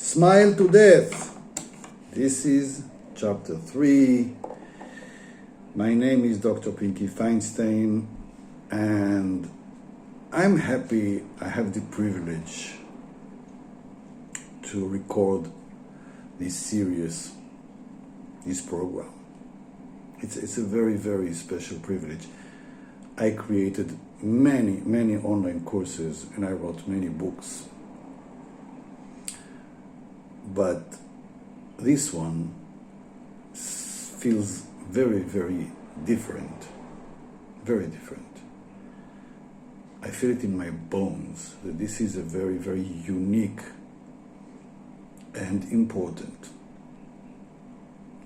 Smile to Death. This is chapter 3. My name is Dr. Pinky Feinstein, and I'm happy I have the privilege to record this series, this program. It's a very, very special privilege. I created many online courses and I wrote many books. But this one feels very, very different. Very different. I feel it in my bones that this is a very, very unique and important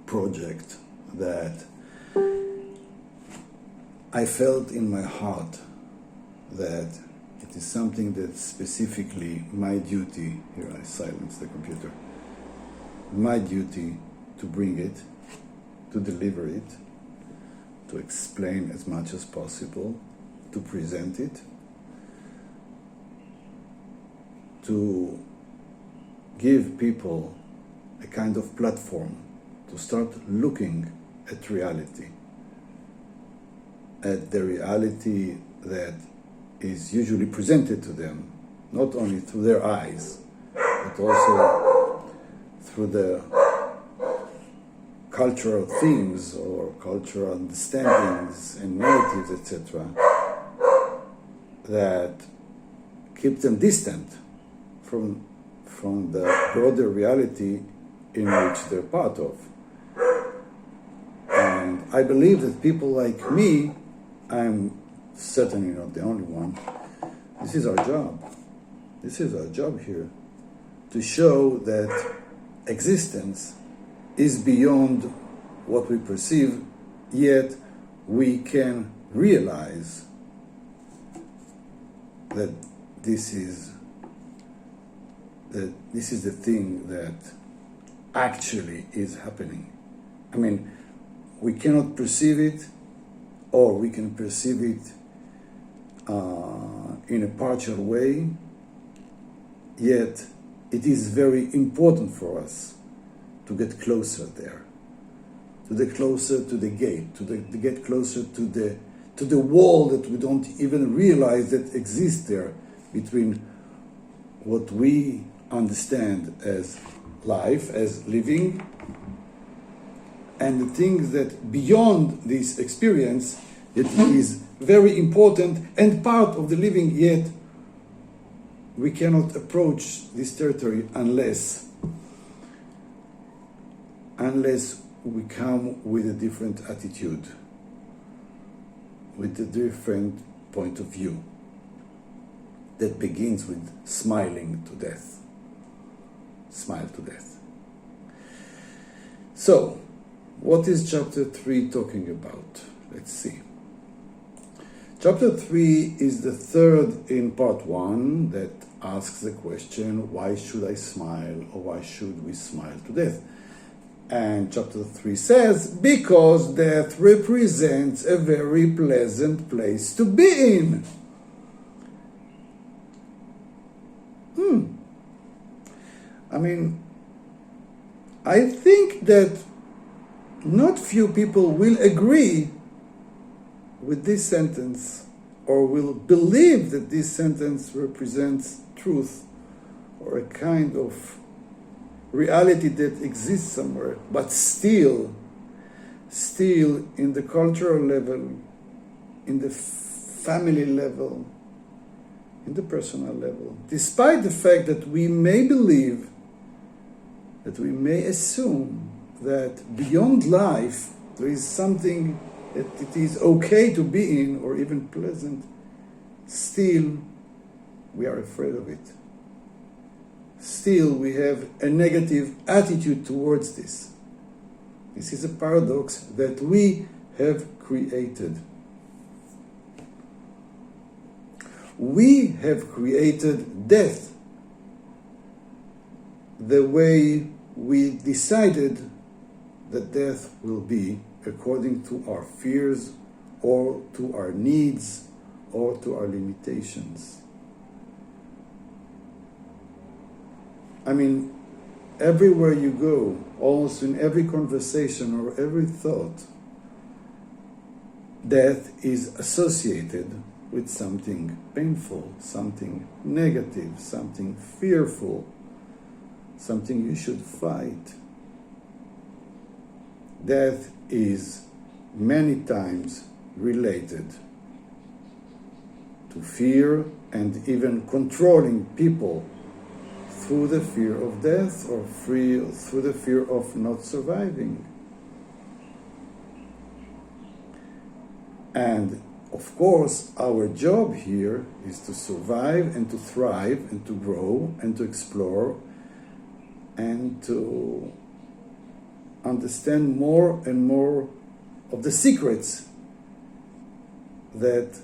project that I felt in my heart that it is something that specifically my duty, here I silence the computer, my duty to bring it, to deliver it, to explain as much as possible, to present it, to give people a kind of platform to start looking at reality, at the reality that is usually presented to them, not only through their eyes, but also through the cultural themes or cultural understandings and narratives, etc., that keep them distant from the broader reality in which they're part of. And I believe that people like me, I'm certainly not the only one, this is our job. This is our job here, to show that existence is beyond what we perceive, yet we can realize that this is the thing that actually is happening. I mean, we cannot perceive it, or we can perceive it in a partial way, yet it is very important for us to get closer there, to get closer to the gate, to get closer to the wall that we don't even realize that exists there between what we understand as life, as living, and the things that beyond this experience that is very important and part of the living, yet we cannot approach this territory unless we come with a different attitude, with a different point of view that begins with smiling to death. Smile to death. So, what is chapter 3 talking about? Let's see. Chapter 3 is the third in part 1 that asks the question, why should I smile, or why should we smile to death? And chapter 3 says, because death represents a very pleasant place to be in. I mean, I think that not few people will agree with this sentence, or will believe that this sentence represents truth, or a kind of reality that exists somewhere, but still in the cultural level, in the family level, in the personal level, despite the fact that we may believe, that we may assume that beyond life there is something that it is okay to be in, or even pleasant, still we are afraid of it. Still we have a negative attitude towards this. This is a paradox that we have created. We have created death the way we decided that death will be, according to our fears, or to our needs, or to our limitations. I mean, everywhere you go, almost in every conversation or every thought, death is associated with something painful, something negative, something fearful, something you should fight. Death is many times related to fear and even controlling people through the fear of death or through the fear of not surviving. And of course, our job here is to survive and to thrive and to grow and to explore and to understand more and more of the secrets that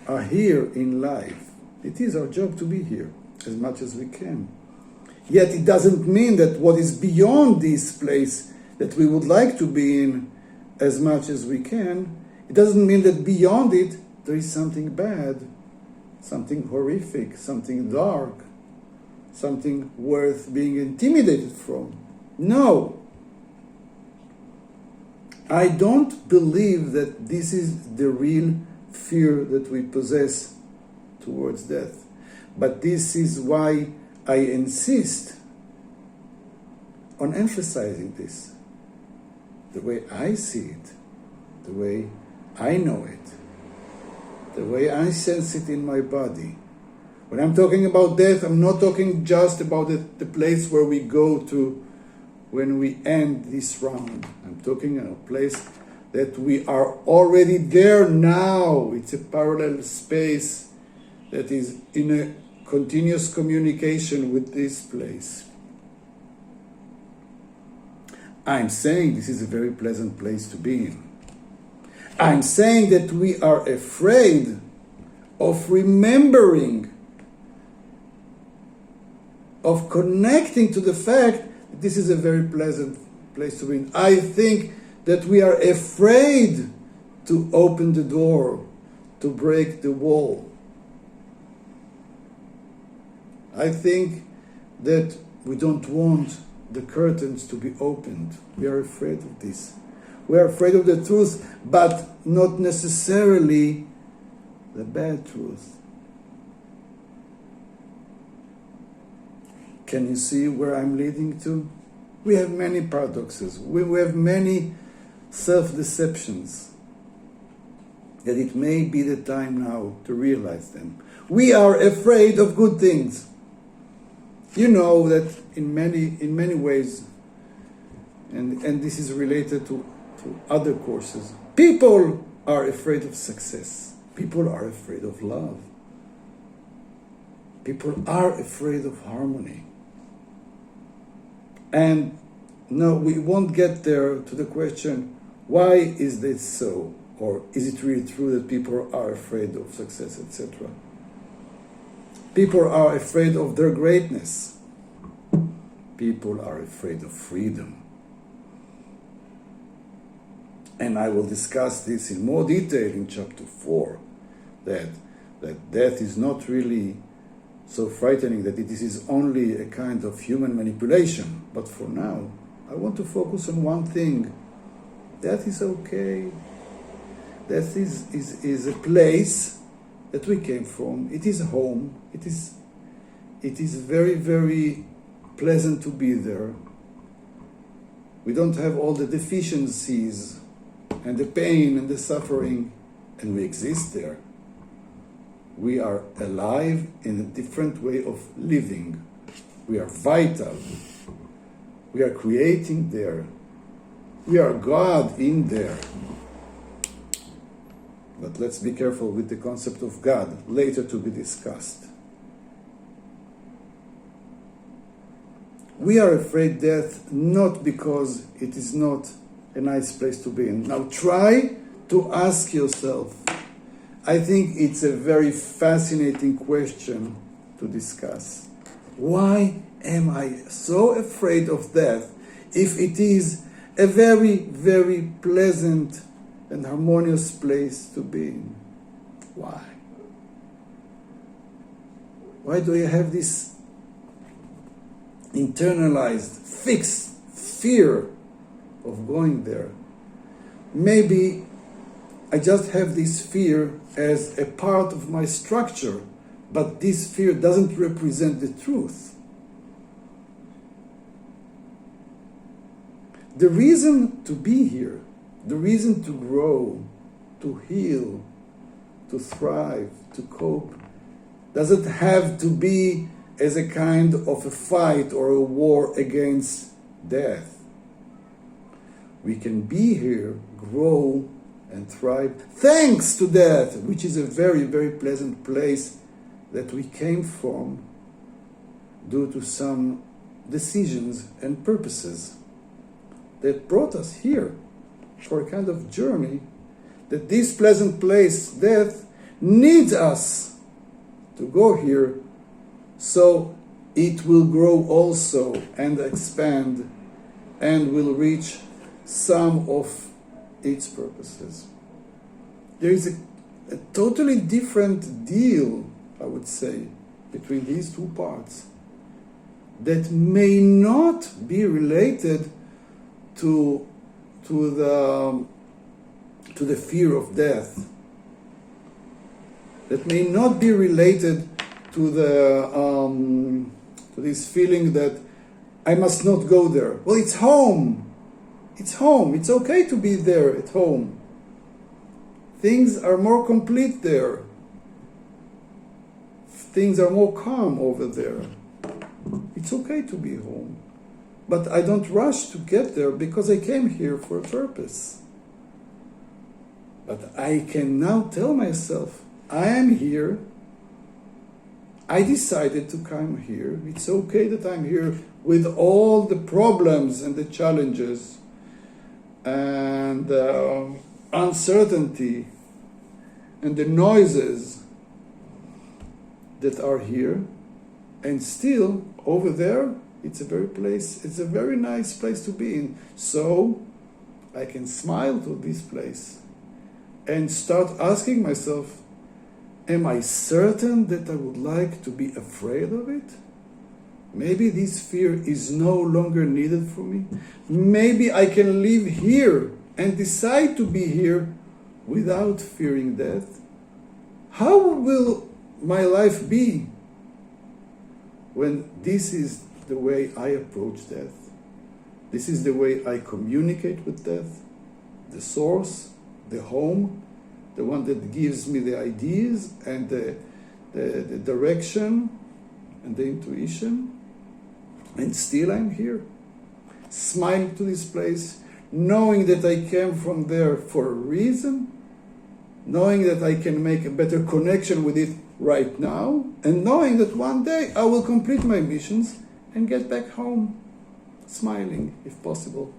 are here in life. It is our job to be here as much as we can. Yet it doesn't mean that what is beyond this place that we would like to be in as much as we can, it doesn't mean that beyond it there is something bad, something horrific, something dark, something worth being intimidated from. No. I don't believe that this is the real fear that we possess towards death. But this is why I insist on emphasizing this. The way I see it, the way I know it, the way I sense it in my body. When I'm talking about death, I'm not talking just about the place where we go to when we end this round. I'm talking about a place that we are already there now. It's a parallel space that is in a continuous communication with this place. I'm saying this is a very pleasant place to be in. I'm saying that we are afraid of remembering, of connecting to the fact that this is a very pleasant place to be in. I think that we are afraid to open the door, to break the wall. I think that we don't want the curtains to be opened. We are afraid of this. We are afraid of the truth, but not necessarily the bad truth. Can you see where I'm leading to? We have many paradoxes. We have many self-deceptions. That it may be the time now to realize them. We are afraid of good things. You know that in many ways, and this is related to other courses, people are afraid of success. People are afraid of love. People are afraid of harmony. And no, we won't get there to the question, why is this so? Or is it really true that people are afraid of success, etc.? People are afraid of their greatness. People are afraid of freedom. And I will discuss this in more detail in chapter 4, that death is not really so frightening, that it is only a kind of human manipulation. But for now, I want to focus on one thing. Death is okay. Death is a place that we came from. It is home. It is very, very pleasant to be there. We don't have all the deficiencies and the pain and the suffering, and we exist there. We are alive in a different way of living. We are vital. We are creating there. We are God in there. But let's be careful with the concept of God, later to be discussed. We are afraid death not because it is not a nice place to be in. Now try to ask yourself, I think it's a very fascinating question to discuss. Why am I so afraid of death if it is a very, very pleasant and harmonious place to be in? Why? Why do I have this internalized, fixed fear of going there. Maybe I just have this fear as a part of my structure, but this fear doesn't represent the truth. The reason to be here, the reason to grow, to heal, to thrive, to cope, doesn't have to be as a kind of a fight or a war against death. We can be here, grow, and thrive thanks to death, which is a very, very pleasant place that we came from due to some decisions and purposes that brought us here for a kind of journey, that this pleasant place, death, needs us to go here so it will grow also and expand and will reach some of its purposes. There is a totally different deal, I would say, between these two parts that may not be related to the fear of death, that may not be related to this feeling that I must not go there. Well, it's home. It's home. It's okay to be there at home. Things are more complete there. Things are more calm over there. It's okay to be home. But I don't rush to get there because I came here for a purpose. But I can now tell myself, I am here. I decided to come here. It's okay that I'm here with all the problems and the challenges and uncertainty and the noises that are here. And still, over there, it's a very nice place to be in. So I can smile to this place and start asking myself, am I certain that I would like to be afraid of it? Maybe this fear is no longer needed for me. Maybe I can live here and decide to be here without fearing death. How will my life be when this is the way I approach death? This is the way I communicate with death, the source, the home, the one that gives me the ideas and the direction and the intuition. And still I'm here, smiling to this place, knowing that I came from there for a reason, knowing that I can make a better connection with it right now, and knowing that one day I will complete my missions and get back home, smiling if possible.